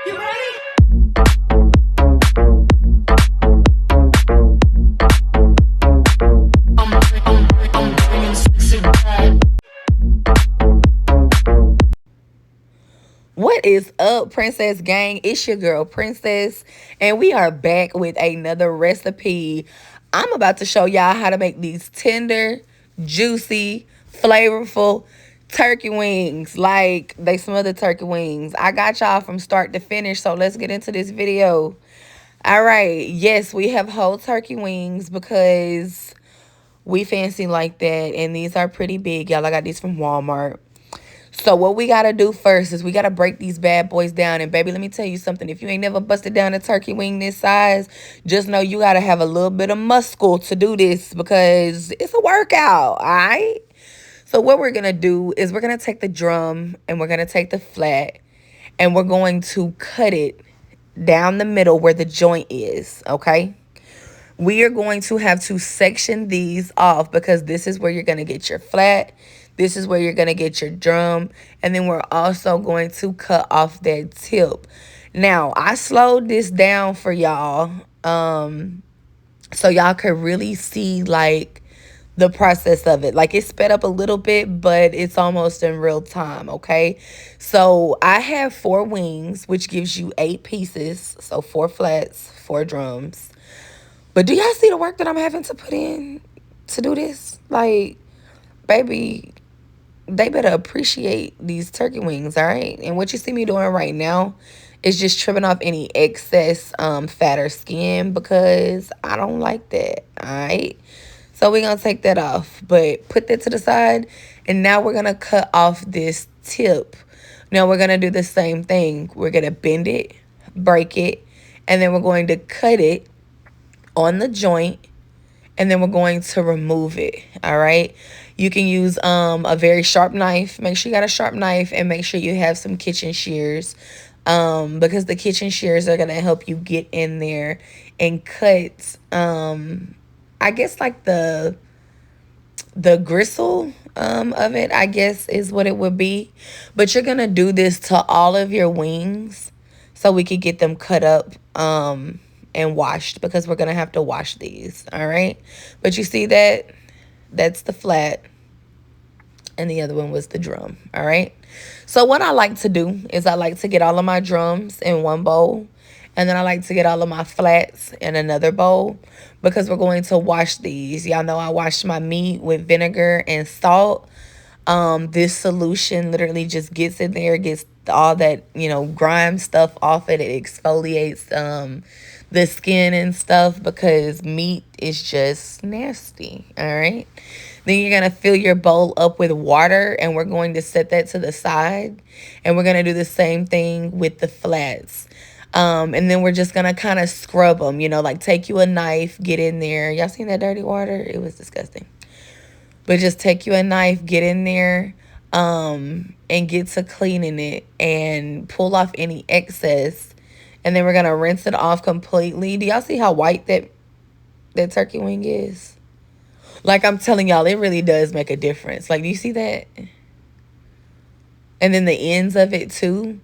You ready? I'm bringing sexy back. What is up, Princess Gang? It's your girl, Princess, and we are back with another recipe. I'm about to show y'all how to make these tender, juicy, flavorful turkey wings. Like they smell the turkey wings. I got y'all from start to finish, so let's get into this video. All right, yes, we have whole turkey wings because we fancy like that, and these are pretty big, y'all. I got these from Walmart. So what we got to do first is we got to break these bad boys down. And baby, let me tell you something. If you ain't never busted down a turkey wing this size, just know you got to have a little bit of muscle to do this because it's a workout, all right? So what we're going to do is we're going to take the drum and we're going to take the flat and we're going to cut it down the middle where the joint is, okay? We are going to have to section these off because this is where you're going to get your flat. This is where you're going to get your drum. And then we're also going to cut off that tip. Now, I slowed this down for y'all so y'all could really see, like, the process of it. Like, it's sped up a little bit, but it's almost in real time, okay? So I have 4 wings, which gives you 8 pieces. So 4 flats, 4 drums. But do y'all see the work that I'm having to put in to do this? Like, baby, they better appreciate these turkey wings, all right? And what you see me doing right now is just trimming off any excess fat or skin because I don't like that, all right? So we're going to take that off. But put that to the side. And now we're going to cut off this tip. Now we're going to do the same thing. We're going to bend it, break it, and then we're going to cut it on the joint, and then we're going to remove it, all right? You can use a very sharp knife. Make sure you got a sharp knife and make sure you have some kitchen shears because the kitchen shears are going to help you get in there and cut, I guess, like the gristle of it, I guess, is what it would be. But you're going to do this to all of your wings so we could get them cut up and washed because we're going to have to wash these, all right? But you see that? That's the flat, and the other one was the drum, all right? So what I like to do is I like to get all of my drums in one bowl, and then I like to get all of my flats in another bowl because we're going to wash these. Y'all know I wash my meat with vinegar and salt. This solution literally just gets in there, gets all that, grime stuff off it. It exfoliates the skin and stuff because meat is just nasty, all right? Then you're going to fill your bowl up with water, and we're going to set that to the side. And we're going to do the same thing with the flats. And then we're just going to kind of scrub them, like take you a knife, get in there. Y'all seen that dirty water? It was disgusting. But just take you a knife, get in there, and get to cleaning it and pull off any excess. And then we're going to rinse it off completely. Do y'all see how white that turkey wing is? Like I'm telling y'all, it really does make a difference. Like, do you see that? And then the ends of it too.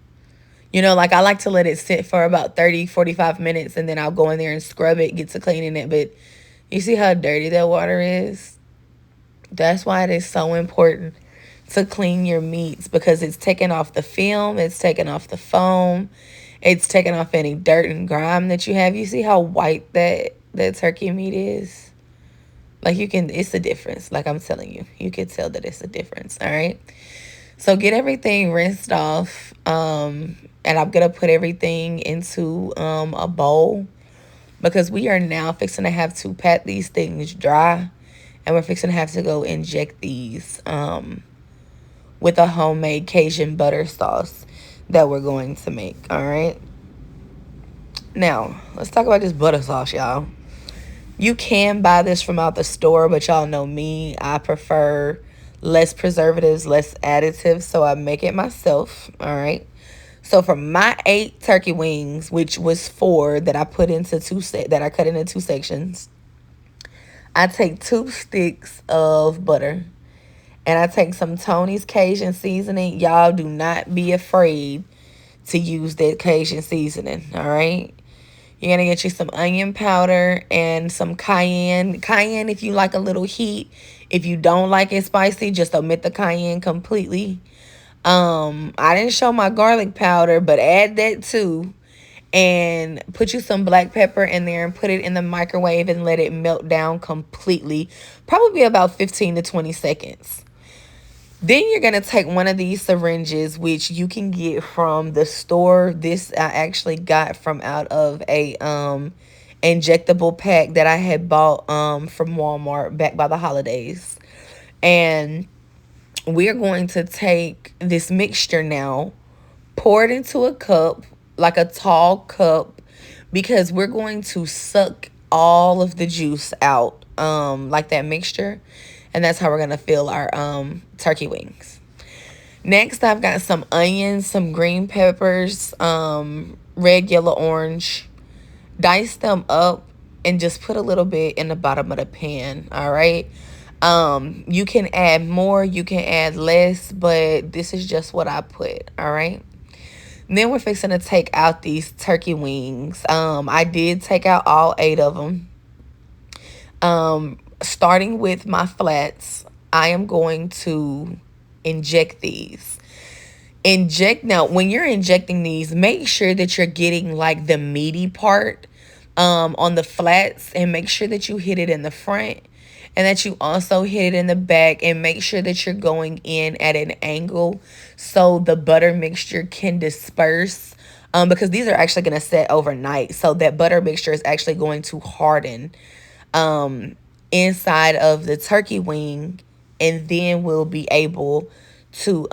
Like I like to let it sit for about 30, 45 minutes. And then I'll go in there and scrub it, get to cleaning it. But you see how dirty that water is? That's why it is so important to clean your meats because it's taking off the film. It's taking off the foam. It's taking off any dirt and grime that you have. You see how white that turkey meat is? Like it's a difference. Like I'm telling you, you can tell that it's a difference. All right. So get everything rinsed off. And I'm going to put everything into a bowl because we are now fixing to have to pat these things dry. And we're fixing to have to go inject these with a homemade Cajun butter sauce that we're going to make. All right. Now, let's talk about this butter sauce, y'all. You can buy this from out the store, but y'all know me. I prefer less preservatives, less additives, so I make it myself, all right? So for my 8 turkey wings, which was 4 that I put into that I cut into 2 sections, I take 2 sticks of butter, and I take some Tony's Cajun seasoning. Y'all do not be afraid to use the Cajun seasoning. All right. You're going to get you some onion powder and some cayenne. Cayenne if you like a little heat. If you don't like it spicy, just omit the cayenne completely. I didn't show my garlic powder, but add that too. And put you some black pepper in there and put it in the microwave and let it melt down completely. Probably about 15 to 20 seconds. Then you're going to take one of these syringes, which you can get from the store. This I actually got from out of a injectable pack that I had bought from Walmart back by the holidays. And we're going to take this mixture now, pour it into a cup, like a tall cup, because we're going to suck all of the juice out, like that mixture. And that's how we're going to fill our turkey wings. Next, I've got some onions, some green peppers, red, yellow, orange. Dice them up and just put a little bit in the bottom of the pan, all right? You can add more, you can add less, but this is just what I put, all right? Then we're fixing to take out these turkey wings. I did take out all 8 of them. Starting with my flats, I am going to inject these. Now, when you're injecting these, make sure that you're getting like the meaty part on the flats, and make sure that you hit it in the front and that you also hit it in the back, and make sure that you're going in at an angle so the butter mixture can disperse, because these are actually going to set overnight, so that butter mixture is actually going to harden inside of the turkey wing, and then we'll be able to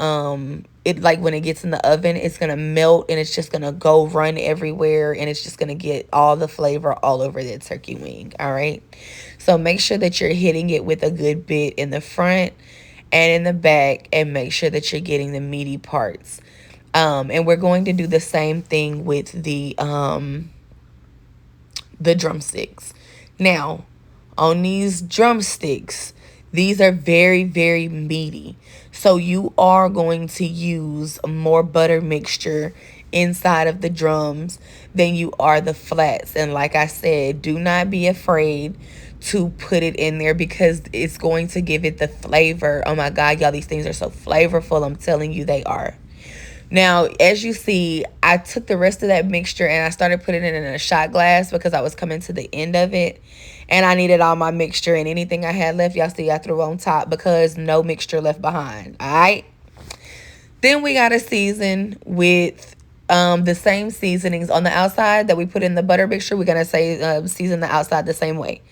it, like when it gets in the oven, it's gonna melt and it's just gonna go run everywhere, and it's just gonna get all the flavor all over the turkey wing. All right, so make sure that you're hitting it with a good bit in the front and in the back, and make sure that you're getting the meaty parts. And we're going to do the same thing with the drumsticks. Now, on these drumsticks, these are very, very meaty. So you are going to use more butter mixture inside of the drums than you are the flats. And like I said, do not be afraid to put it in there, because it's going to give it the flavor. Oh my God, y'all, these things are so flavorful. I'm telling you, they are. Now, as you see, I took the rest of that mixture and I started putting it in a shot glass because I was coming to the end of it. And I needed all my mixture, and anything I had left, y'all see I threw on top, because no mixture left behind. All right. Then we got to season with the same seasonings on the outside that we put in the butter mixture. We're going to say season the outside the same way.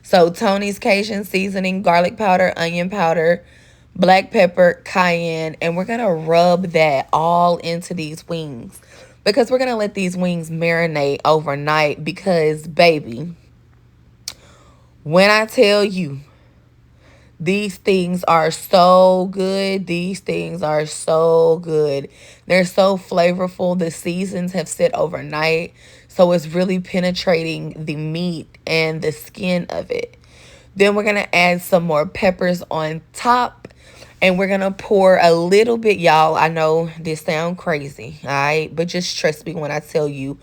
So Tony's Cajun seasoning, garlic powder, onion powder, black pepper, cayenne, and we're going to rub that all into these wings, because we're going to let these wings marinate overnight, because baby, when I tell you, these things are so good. These things are so good. They're so flavorful. The seasons have set overnight, so it's really penetrating the meat and the skin of it. Then we're going to add some more peppers on top, and we're going to pour a little bit. Y'all, I know this sounds crazy, all right? But just trust me when I tell you,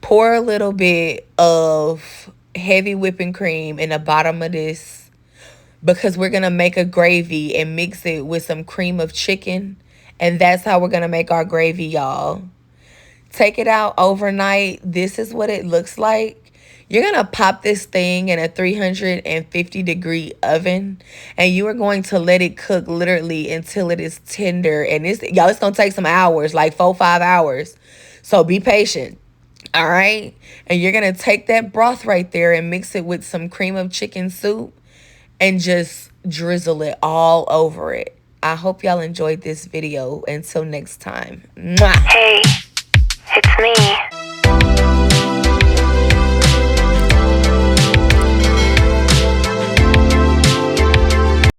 pour a little bit of heavy whipping cream in the bottom of this, because we're going to make a gravy and mix it with some cream of chicken. And that's how we're going to make our gravy, y'all. Take it out overnight. This is what it looks like. You're going to pop this thing in a 350-degree oven, and you are going to let it cook literally until it is tender. And this, y'all, it's going to take some hours, like 4-5 hours. So be patient. All right. And you're going to take that broth right there and mix it with some cream of chicken soup and just drizzle it all over it. I hope y'all enjoyed this video. Until next time. Mwah. Hey, it's me.